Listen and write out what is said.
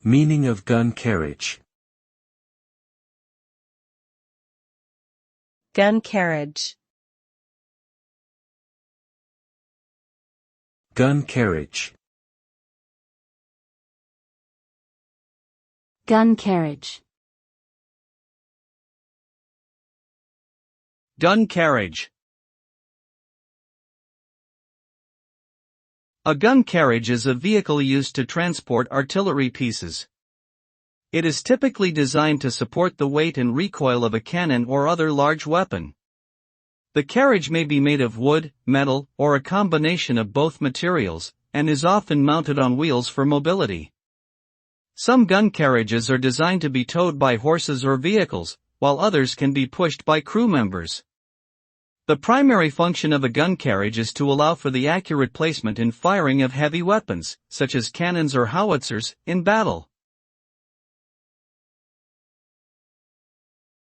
Meaning of gun carriage. Gun carriage. Gun carriage. Gun carriage. Gun carriage. A gun carriage is a vehicle used to transport artillery pieces. It is typically designed to support the weight and recoil of a cannon or other large weapon. The carriage may be made of wood, metal, or a combination of both materials, and is often mounted on wheels for mobility. Some gun carriages are designed to be towed by horses or vehicles, while others can be pushed by crew members. The primary function of a gun carriage is to allow for the accurate placement and firing of heavy weapons, such as cannons or howitzers, in battle.